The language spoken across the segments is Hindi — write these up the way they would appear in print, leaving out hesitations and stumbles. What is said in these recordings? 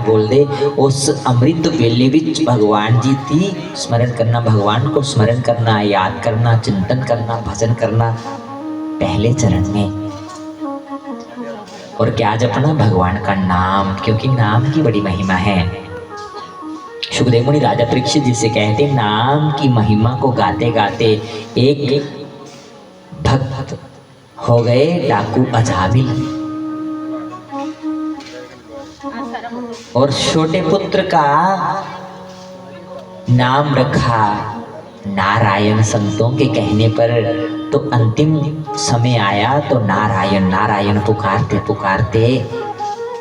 बोल दे। उस अमृत वेले विच भगवान जी थी स्मरण करना, भगवान को स्मरण करना, याद करना, चिंतन करना, भजन करना पहले चरण में। और क्या जपना? भगवान का नाम, क्योंकि नाम की बड़ी महिमा है। सुखदेव मुनि राजा परीक्षित जी से कहते, नाम की महिमा को गाते गाते एक भक्त हो गए डाकू अजामिल, और छोटे पुत्र का नाम रखा नारायण। संतों के कहने पर तो अंतिम समय आया तो नारायण नारायण पुकारते पुकारते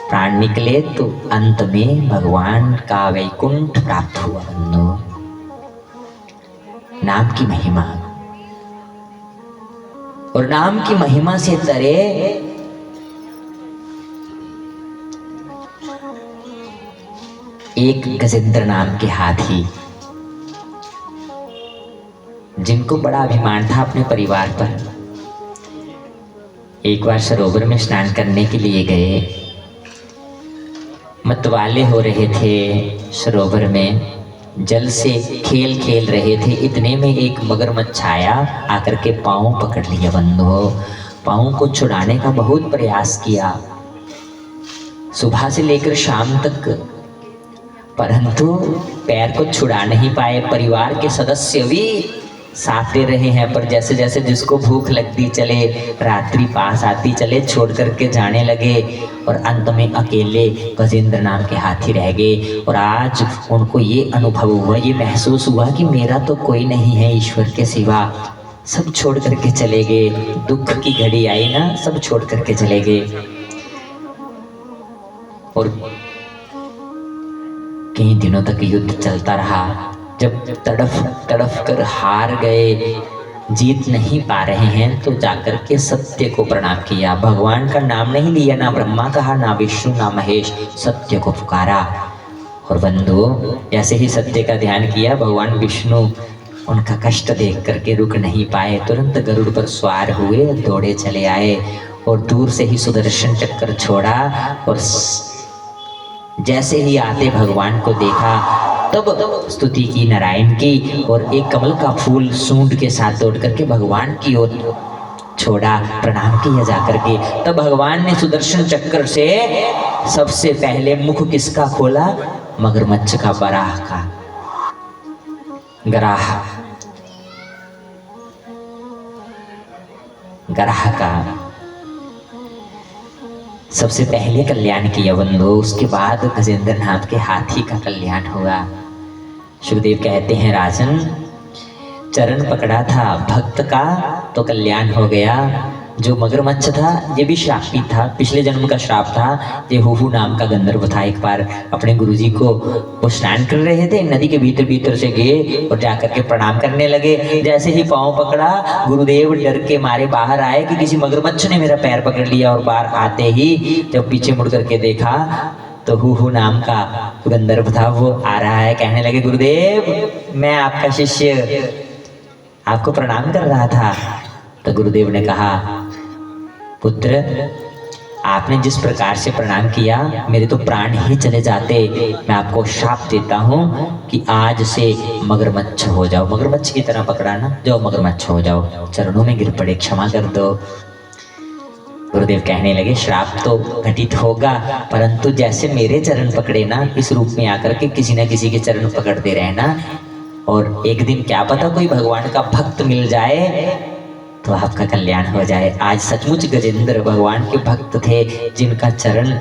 प्राण निकले, तो अंत में भगवान का वैकुंठ प्राप्त हुआ। बंधु, नाम की महिमा, और नाम की महिमा से तरे एक गजेंद्र नाम के हाथी, जिनको बड़ा अभिमान था अपने परिवार पर। एक बार सरोवर में स्नान करने के लिए गए, मतवाले हो रहे थे, सरोवर में जल से खेल खेल रहे थे। इतने में एक मगरमच्छ आया, आकर के पाँव पकड़ लिया। बंधु, पाँव को छुड़ाने का बहुत प्रयास किया सुबह से लेकर शाम तक, परंतु पैर को छुड़ा नहीं पाए। परिवार के सदस्य भी साथ दे रहे हैं, पर जैसे जैसे जिसको भूख लगती चले, रात्रि पास आती चले, छोड़ करके जाने लगे, और अंत में अकेले गजेंद्र नाम के हाथी रह गए। और आज उनको ये अनुभव हुआ, ये महसूस हुआ कि मेरा तो कोई नहीं है ईश्वर के सिवा। सब छोड़ करके चले गए, दुख की घड़ी आई ना, सब छोड़ करके चले गए। और कई दिनों तक युद्ध चलता रहा। जब तड़फ तड़फ कर हार गए, जीत नहीं पा रहे हैं, तो जाकर के सत्य को प्रणाम किया। भगवान का नाम नहीं लिया, ना ब्रह्मा कहा, ना विष्णु, ना महेश, सत्य को पुकारा। और बंधु, जैसे ही सत्य का ध्यान किया, भगवान विष्णु उनका कष्ट देख करके रुक नहीं पाए, तुरंत गरुड़ पर सवार हुए, दौड़े चले आए, और दूर से ही सुदर्शन चक्र छोड़ा, और जैसे ही आते भगवान को देखा, तब स्तुति की नारायण की, और एक कमल का फूल सूंड के साथ दौड़ करके भगवान की ओर छोड़ा, प्रणाम किया जाकर के। तब भगवान ने सुदर्शन चक्र से सबसे पहले मुख किसका खोला? मगरमच्छ का, बराह का, गराह का सबसे पहले कल्याण किया। बंधु, उसके बाद गजेंद्र नाम के हाथी का कल्याण हुआ। सुखदेव कहते हैं, राजन, चरण पकड़ा था भक्त का तो कल्याण हो गया। जो मगरमच्छ था ये भी श्रापित था, पिछले जन्म का श्राप था। ये हुहू नाम का गंधर्व था। एक बार अपने गुरुजी को, वो स्नान कर रहे थे, नदी के भीतर भीतर से गए और जाकर के प्रणाम करने लगे। जैसे ही पाँव पकड़ा, गुरुदेव डर के मारे बाहर आए कि किसी मगरमच्छ ने मेरा पैर पकड़ लिया। और बाहर आते ही जब पीछे मुड़ करके देखा तो हुहू नाम का गंधर्व था, वो आ रहा है। कहने लगे, गुरुदेव मैं आपका शिष्य आपको प्रणाम कर रहा था। तो गुरुदेव ने कहा, पुत्र, आपने जिस प्रकार से प्रणाम किया, मेरे तो प्राण ही चले जाते। मैं आपको शाप देता हूँ कि आज से मगरमच्छ हो जाओ। मगरमच्छ की तरह पकड़ा ना, जाओ मगरमच्छ हो जाओ, चरणों में गिर पड़े, क्षमा कर दो। गुरुदेव कहने लगे, श्राप तो घटित होगा, परंतु जैसे मेरे चरण पकड़े ना, इस रूप में आकर के किसी न किसी के चरण पकड़ते रहना, और एक दिन क्या पता कोई भगवान का भक्त मिल जाए तो आपका कल्याण हो जाए। आज सचमुच गजेंद्र भगवान के भक्त थे, जिनका चरण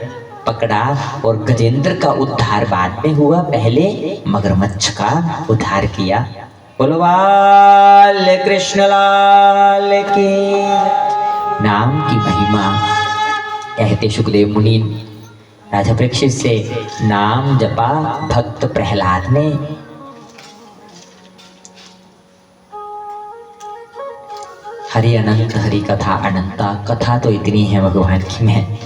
पकड़ा, और गजेंद्र का उद्धार बाद में हुआ, पहले मगरमच्छ का उद्धार किया। बोलो बाल कृष्ण लाल की। नाम की महिमा कहते सुखदेव मुनि राजा परीक्षित से, नाम जपा भक्त प्रहलाद ने, हरि अनंत, हरि कथा अनंता। कथा तो इतनी है भगवान की, मैं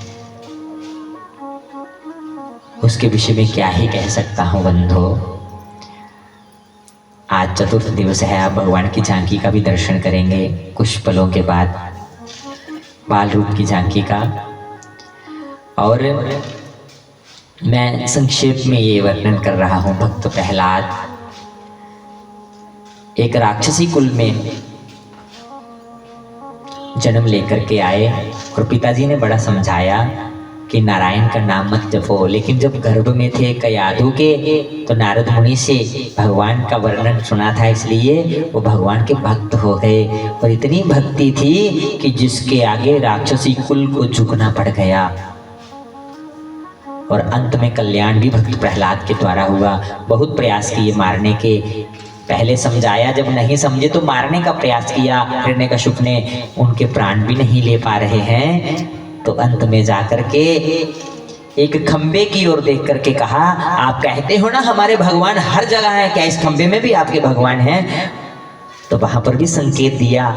उसके विषय में क्या ही कह सकता हूँ। बंधु, आज चतुर्थ दिवस है, आप भगवान की झांकी का भी दर्शन करेंगे कुछ पलों के बाद, बाल रूप की झांकी का। और मैं संक्षेप में ये वर्णन कर रहा हूँ। भक्त प्रहलाद एक राक्षसी कुल में जन्म लेकर के आए और पिताजी ने बड़ा समझाया कि नारायण का नाम मत जपो, लेकिन जब गर्भ में थे कयाधु के तो नारद मुनि से भगवान का वर्णन सुना था, इसलिए वो भगवान के भक्त हो गए। और इतनी भक्ति थी कि जिसके आगे राक्षसी कुल को झुकना पड़ गया। और अंत में कल्याण भी भक्त प्रहलाद के द्वारा हुआ। बहुत प्रयास किए मारने के, पहले समझाया, जब नहीं समझे तो मारने का प्रयास किया। हिरण्यकशिप ने उनके प्राण भी नहीं ले पा रहे हैं तो अंत में जाकर के एक खंबे की ओर देख करके कहा, आप कहते हो ना हमारे भगवान हर जगह है, क्या इस खंबे में भी आपके भगवान हैं? तो वहां पर भी संकेत दिया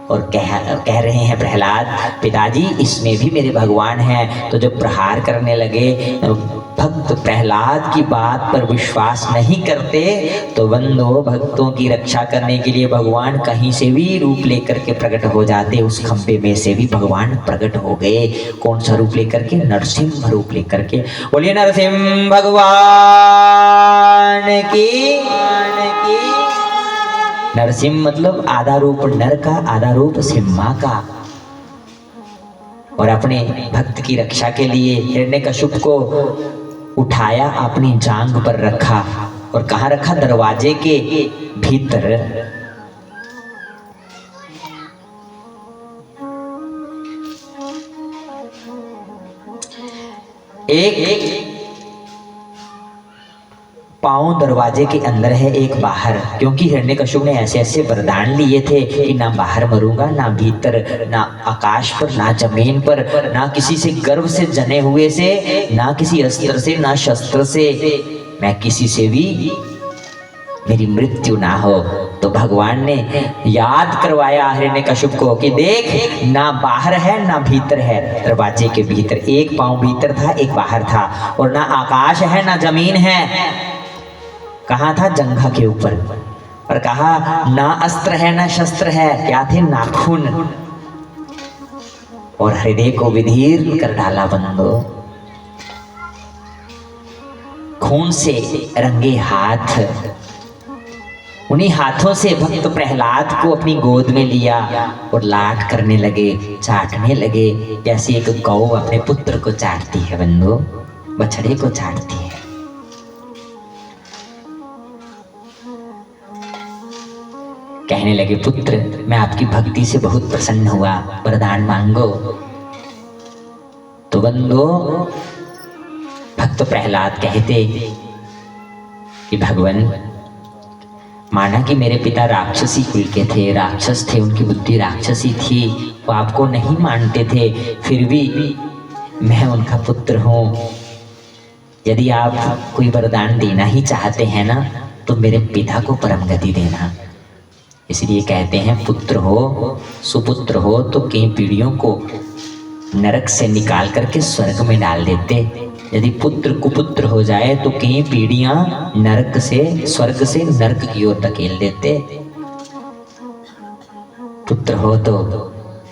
और कह रहे हैं प्रहलाद, पिताजी इसमें भी मेरे भगवान हैं। तो जब प्रहार करने लगे, भक्त प्रहलाद की बात पर विश्वास नहीं करते तो बंदो भक्तों की रक्षा करने के लिए भगवान कहीं से भी रूप लेकर के प्रकट हो जाते। उस खंबे में से भी भगवान प्रकट हो गए। कौन सा रूप लेकर के? नरसिंह रूप लेकर के। बोलिए नरसिंह भगवान की। नरसिंह मतलब आधा रूप नर का, आधा रूप सिम्हा का। और अपने भक्त की रक्षा के लिए हिरण्यकशिप को उठाया, अपनी जांघ पर रखा और कहाँ रखा? दरवाजे के भीतर। एक पांव दरवाजे के अंदर है, एक बाहर, क्योंकि हिरण्यकशिप ने ऐसे ऐसे वरदान लिए थे कि ना बाहर मरूंगा, ना भीतर, ना आकाश पर, ना जमीन पर, ना किसी से गर्भ से जने हुए से, ना किसी अस्त्र से, ना शस्त्र से, मैं किसी से भी मेरी मृत्यु ना हो। तो भगवान ने याद करवाया हिरण्यकशिप को कि देख, ना बाहर है ना भीतर है। दरवाजे के भीतर एक पांव भीतर था, एक बाहर था। और ना आकाश है ना जमीन है। कहाँ था? जंघा के ऊपर। और कहा ना अस्त्र है ना शस्त्र है, क्या थे? नाखून। और हृदय को विधीर कर डाला बंदो। खून से रंगे हाथ, उन्हीं हाथों से भक्त प्रहलाद को अपनी गोद में लिया और लाड करने लगे, चाटने लगे, जैसे एक गौ अपने पुत्र को चाटती है बंदो, बछड़े को चाटती है। कहने लगे, पुत्र मैं आपकी भक्ति से बहुत प्रसन्न हुआ, वरदान मांगो। तो बंदो भक्त प्रहलाद कहते कि भगवान, माना कि मेरे पिता राक्षसी कुल के थे, राक्षस थे, उनकी बुद्धि राक्षसी थी, वो आपको नहीं मानते थे, फिर भी मैं उनका पुत्र हूँ। यदि आप कोई वरदान देना ही चाहते हैं ना तो मेरे पिता को परम गति देना। इसलिए कहते हैं, पुत्र हो सुपुत्र हो तो कई पीढ़ियों को नरक से निकाल करके स्वर्ग में डाल देते। यदि पुत्र कुपुत्र हो जाए तो कई पीढ़ियां नरक से, स्वर्ग से नरक की ओर धकेल देते। पुत्र हो तो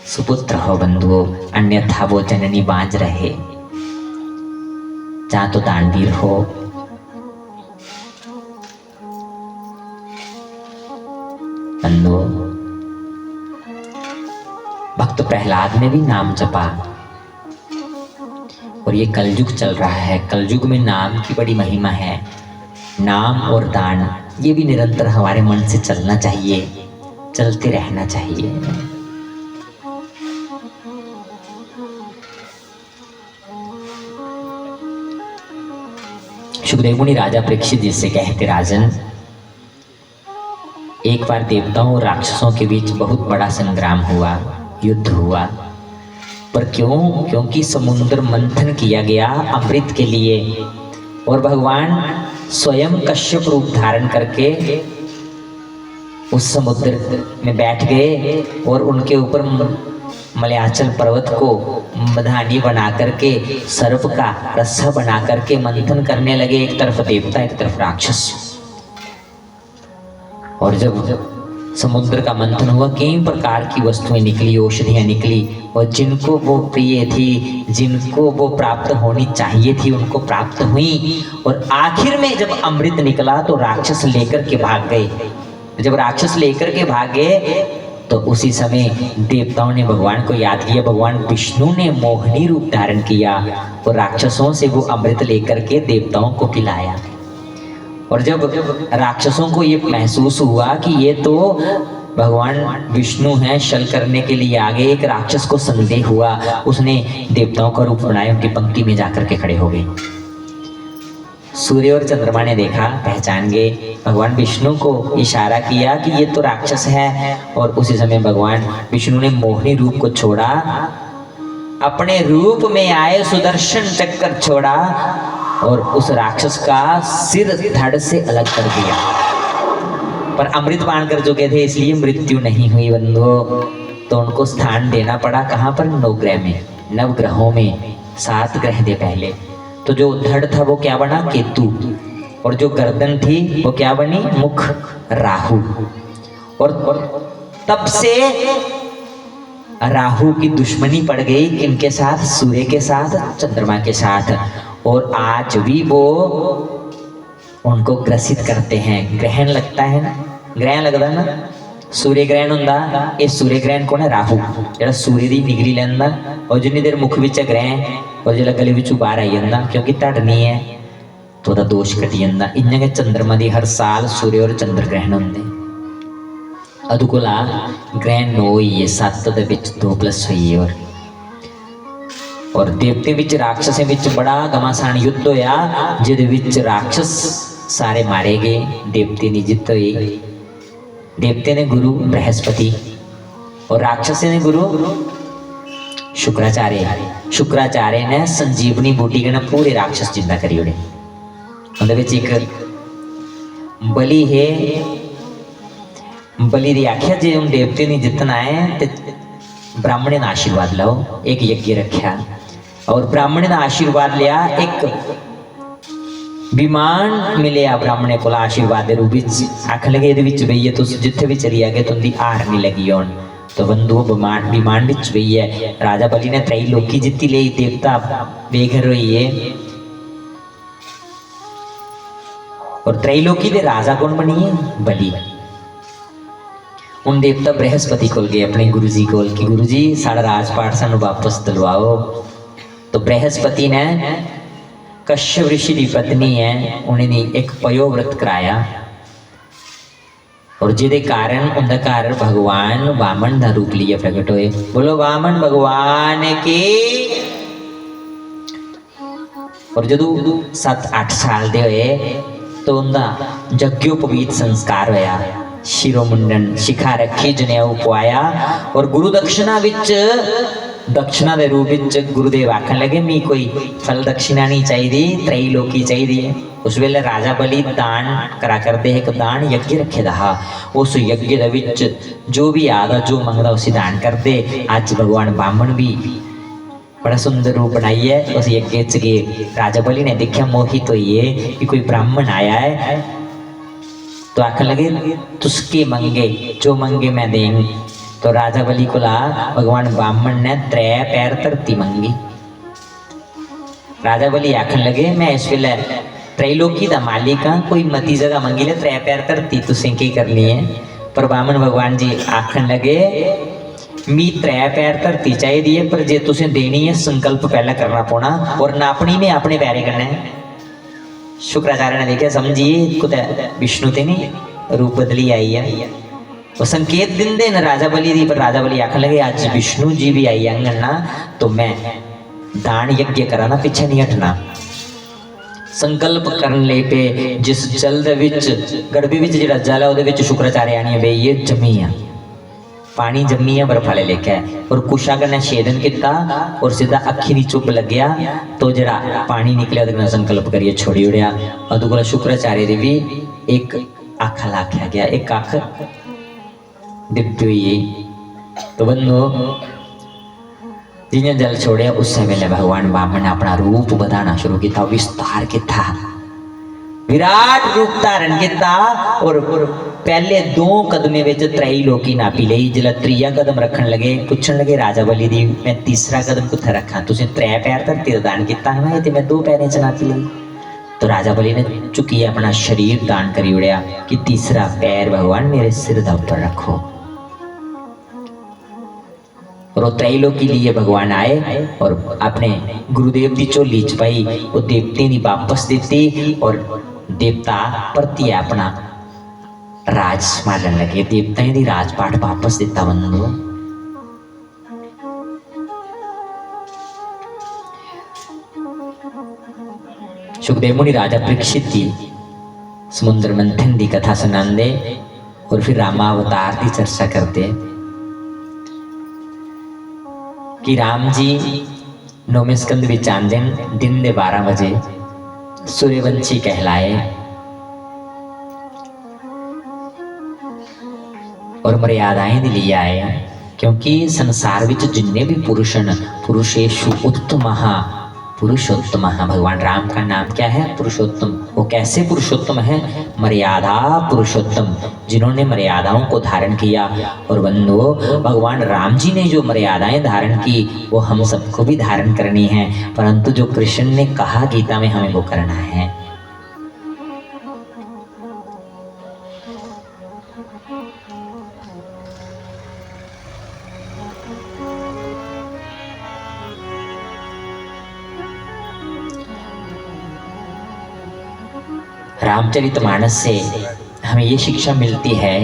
सुपुत्र हो बंधुओं, अन्यथा वो जननी बांझ रहे। जहां तो दानवीर हो। बंधुओं, भक्त प्रहलाद ने भी नाम जपा। और ये कलयुग चल रहा है, कलयुग में नाम की बड़ी महिमा है। नाम और दान ये भी निरंतर हमारे मन से चलना चाहिए, चलते रहना चाहिए। सुखदेव मुनि राजा परीक्षित जिससे कहते, राजन एक बार देवताओं और राक्षसों के बीच बहुत बड़ा संग्राम हुआ, युद्ध हुआ। पर क्यों? क्योंकि समुद्र मंथन किया गया अमृत के लिए, और भगवान स्वयं कश्यप रूप धारण करके उस समुद्र में बैठ गए और उनके ऊपर मलयाचल पर्वत को मधानी बना करके, सर्प का रस्सा बना करके मंथन करने लगे। एक तरफ देवता, एक तरफ राक्षस। और जब समुद्र का मंथन हुआ, कई प्रकार की वस्तुएं निकली, औषधियां निकली, और जिनको वो प्रिय थी, जिनको वो प्राप्त होनी चाहिए थी, उनको प्राप्त हुई। और आखिर में जब अमृत निकला तो राक्षस लेकर के भाग गए। जब राक्षस लेकर के भागे तो उसी समय देवताओं ने भगवान को याद किया। भगवान विष्णु ने मोहिनी रूप धारण किया और राक्षसों से वो अमृत लेकर के देवताओं को पिलाया। और जब राक्षसों को ये महसूस हुआ कि ये तो भगवान विष्णु हैं, छल करने के लिए आगे, एक राक्षस को संदेह हुआ, उसने देवताओं का रूप बनाया, उनकी पंक्ति में जाकर के खड़े हो गए। सूर्य और चंद्रमा ने देखा, पहचान गए, भगवान विष्णु को इशारा किया कि ये तो राक्षस है। और उसी समय भगवान विष्णु ने मोहिनी रूप को छोड़ा, अपने रूप में आए सुदर्शन चक्र छोड़ा और उस राक्षस का सिर धड़ से अलग कर दिया। पर अमृत पान कर चुके थे इसलिए मृत्यु नहीं हुई बंधुओं। तो उनको स्थान देना पड़ा कहाँ पर? नवग्रह में, नवग्रहों में 7 ग्रह थे पहले। तो जो धड़ था वो क्या बना? केतु। और जो गर्दन थी वो क्या बनी? मुख, राहु। और तब से राहु की दुश्मनी पड़ गई इनके साथ, सूर्य के साथ, चंद्रमा के साथ। और आज भी वो उनको ग्रसित करते हैं। ग्रहण लगता है ना, ग्रहण लगता है ना, सूर्य ग्रहण ਹੁੰਦਾ। ਇਹ सूर्य ग्रहण कौन है? राहु, ਜਿਹੜਾ सूर्य ਦੀ ਨਿਗਰੀ ਲੈਂਦਾ और जिन्नी देर मुख ਵਿੱਚ ग्रहण और ਜਿਹੜਾ गले ਵਿੱਚੋਂ ਬਾਹਰ ਆਈ ਜਾਂਦਾ, क्योंकि ਧੜ नहीं है तो ਉਹਦਾ ਦੋਸ਼ ਘਟ ਜਾਂਦਾ। ਇੰਨੇ के चंद्रमा ਦੀ हर साल सूर्य और चंद्र ग्रहण ਹੁੰਦੇ। ਅਦੁਕੁਲਾ ग्रहण 9 ਹੋਈ ਹੈ, 7 ਦੇ ਵਿੱਚ 2+ ਹੋਈ ਹੈ। और देवते विच राक्षसें विच बड़ा घमासान युद्ध होया, जिहदे विच राक्षस सारे मारे गए, देवते की जित हुई। देवते ने गुरु बृहस्पति और राक्षस ने गुरु शुक्राचार्य। शुक्राचार्य ने संजीवनी बूटी के ना पूरे राक्षस जिंदा करी उड़े। उहदे विच एक बलि है, बलि दी आख्या जे हम देवते ने जितना है ते ब्राह्मण ने आशीर्वाद लो। एक यज्ञ रखा और ब्राह्मण ने आशीर्वाद लिया। एक विमान मिले ब्राह्मण को आशीर्वाद के रूप में। आख लगे ये बई है, तुम जिथे भी चली आ गए तुमकी हार नहीं लगी होन। तो बंधु विमान बिच बई है। राजा बलि ने त्रैलोकी जीती ले, देवता बेघर हुई है। और त्रैलोकी के राजा कौन बनी है? बलि। उन देवता बृहस्पति को गए अपने गुरु जी को कि गुरु जी साड़ा राजपाट सानू वापस दिलवाओ। तो बृहस्पति ने कश्यप ऋषि की पत्नी है उन्हें एक पयोव्रत कराया और जिदे कारण उनका घर भगवान वामन का रूप लिए प्रकट हुए। बोलो वामन भगवान की। और जदों 7-8 साल दे हुए तो उनका यज्ञोपवीत संस्कार होया। शिरोमुंडन, शिखा रखी, जनेऊ पवाया और गुरु दक्षिणा विच, दक्षिणा के रूप में गुरुदेव आखन लगे मी कोई फल दक्षिणा नहीं चाहिए, त्रैलोकी चाहिए। उस वेले राजा बलि दान करा करते एक दान यज्ञ रखे था। उस यज्ञ दे विच जो भी आदा जो मंगदा उसी दान करते। आज भगवान बामन भी बड़ा सुंदर रूप बनाई है। उस यज्ञ च गए, राजा बलि ने देखा, मोहित होइए कि कोई ब्राह्मण आया है। तो आखन लगे तुसके मंगे, जो मंगे मैं देंगे। तो राजा बलि को ला भगवान ब्राह्मण ने 3 पैर धरती मंगी। राजा बलि आखन लगे मैं इस वेले त्रैलोकी का मालिक हाँ, कोई मती जगह मंगी ले, 3 पैर धरती तुसें की करनी है। पर ब्राह्मण भगवान जी आखन लगे मी 3 पैर धरती चाहिए, पर जे तुसें देनी है संकल्प पहला करना पौना और नापनी में अपने पैरे करना है। शुक्राचार्य ने देखा, समझिए कुछ विष्णु ते नहीं रूप बदली आई है। वो संकेत देंदे न राजा बलि दी, पर राजा बलि आखन लगे आज विष्णु जी भी आई आंगन ना, तो मैं दान यज्ञ कराना, पीछे नहीं हटना। संकल्प करन ले पे जिस जल दे विच गड़बी विच जिहड़ा जल है उहदे विच शुक्राचार्य आनी है ये जमी है, पानी जमी है, बर्फ वाले लेके और कुशागर ने छेदन किया और सीधा अखी नी चुप लग गया। तो जरा पानी निकलिया तो संकल्प करिए छोड़ी उड़िया। अदुगला शुक्राचार्य दी भी एक अख लाख्या गया, एक अख दिव्य हुई। तो बंधु जिन्हें जल छोड़े उस वेले भगवान वामन ने अपना रूप बताना शुरू किया, विस्तार किया। विराट रूप धारण किया और पहले 2 कदमे विच त्रई लोकी नापी लई। जिला 3 कदम रखन लगे पुछन लगे राजा बली दी मैं तीसरा कदम कित्थे रखा, तुसीं 3 पैर धरती दा दान किया है ना, ते मैं 2 पैरें च नापी लई। तो राजा बली ने चुकी अपना शरीर दान करी उड़िया कि तीसरा पैर भगवान मेरे सिर दा ऊपर रखो। और वो त्रैलोकी लिए भगवान आए और अपने गुरुदेव की झोली च पाई, वो देवते ने वापस दी और देवता परतिए अपना राज संभालन लगे। देवताएं दी राजपाट वापस दिता। बंधु सुखदेव मुनि राजा परीक्षित की समुद्र मंथन की कथा सुनाते और फिर रामावतार की चर्चा करते कि राम जी 9वें स्कंद विच आंदे दिन के 12 बजे सूर्यवंशी कहलाए और मर्यादाएं दी लिए आए, क्योंकि संसार विच जिन्ने भी पुरुष पुरुषेशु उत्तम पुरुषोत्तम। भगवान राम का नाम क्या है? पुरुषोत्तम। वो कैसे पुरुषोत्तम है? मर्यादा पुरुषोत्तम, जिन्होंने मर्यादाओं को धारण किया। और बंधुओं, भगवान राम जी ने जो मर्यादाएं धारण की वो हम सबको भी धारण करनी है, परंतु जो कृष्ण ने कहा गीता में हमें वो करना है। रामचरितमानस से हमें ये शिक्षा मिलती है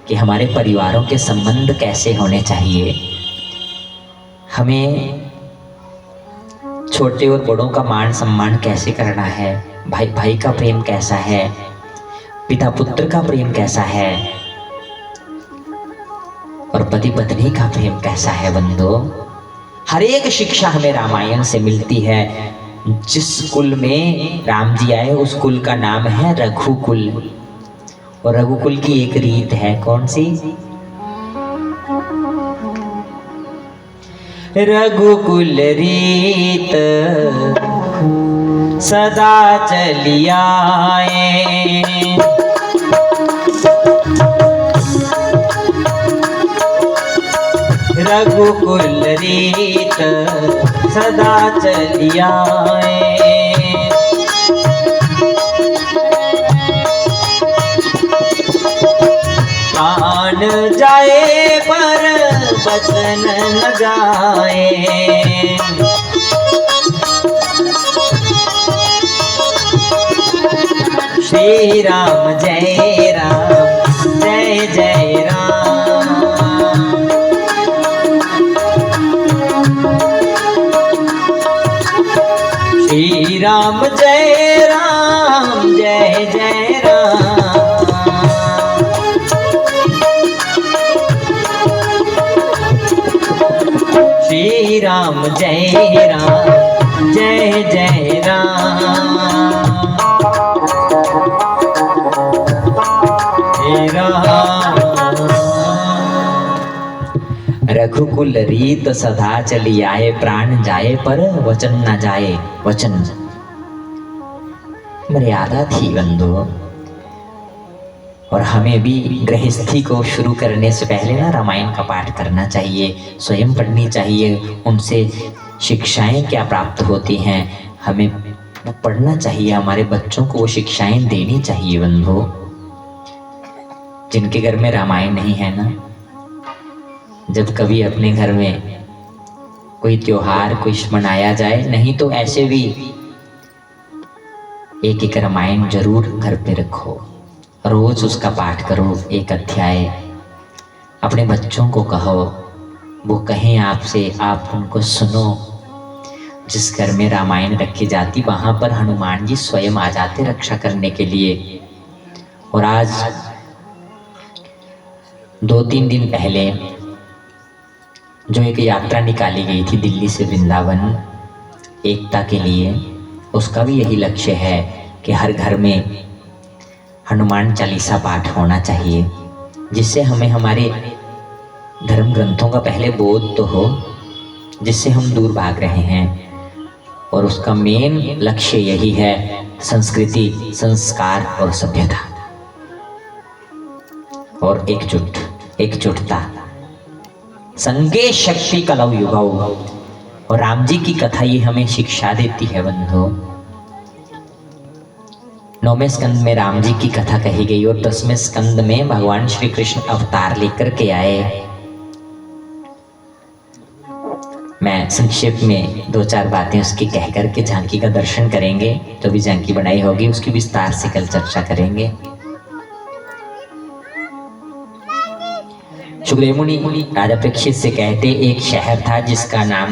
कि हमारे परिवारों के संबंध कैसे होने चाहिए, हमें छोटे और बड़ों का मान सम्मान कैसे करना है, भाई भाई का प्रेम कैसा है, पिता पुत्र का प्रेम कैसा है और पति पत्नी का प्रेम कैसा है। बंधु, हर एक शिक्षा हमें रामायण से मिलती है। जिस कुल में राम जी आए उस कुल का नाम है रघुकुल, और रघुकुल की एक रीत है, कौन सी? रघुकुल रीत सदा चली आए, रघुकुल रीत सदा चली आए। प्राण जाए पर वचन न जाए, श्री राम जय राम जय जय राम, श्री राम जय राम जय जय राम, श्री राम जय राम जय जय राम, हे राम। रघुकुल रीत सदा चली आए, प्राण जाए पर वचन न जाए। वचन मर्यादा थी बंधु, और हमें भी गृहस्थी को शुरू करने से पहले ना रामायण का पाठ करना चाहिए, स्वयं पढ़नी चाहिए। उनसे शिक्षाएं क्या प्राप्त होती हैं हमें पढ़ना चाहिए, हमारे बच्चों को वो शिक्षाएं देनी चाहिए। बंधु, जिनके घर में रामायण नहीं है ना, जब कभी अपने घर में कोई त्योहार कुछ मनाया जाए, नहीं तो ऐसे भी एक एक रामायण जरूर घर पे रखो, रोज उसका पाठ करो, एक अध्याय। अपने बच्चों को कहो, वो कहें आपसे, आप उनको सुनो। जिस घर में रामायण रखी जाती वहां पर हनुमान जी स्वयं आ जाते रक्षा करने के लिए। और आज 2-3 दिन पहले जो एक यात्रा निकाली गई थी दिल्ली से वृंदावन एकता के लिए, उसका भी यही लक्ष्य है कि हर घर में हनुमान चालीसा पाठ होना चाहिए, जिससे हमें हमारे धर्म ग्रंथों का पहले बोध तो हो, जिससे हम दूर भाग रहे हैं। और उसका मेन लक्ष्य यही है, संस्कृति, संस्कार और सभ्यता और एकजुटता। संगे शक्ति कलौ युगौ। और राम जी की कथा ये हमें शिक्षा देती है बंधु। 9वें स्कंद में राम जी की कथा कही गई और 10वें स्कंद में भगवान श्री कृष्ण अवतार लेकर के आए। मैं संक्षेप में 2-4 बातें उसकी कह करके झांकी का दर्शन करेंगे। जो भी झांकी बनाई होगी उसकी विस्तार से कल चर्चा करेंगे। सुखदेव मुनि राजा परीक्षित से कहते, एक शहर था जिसका नाम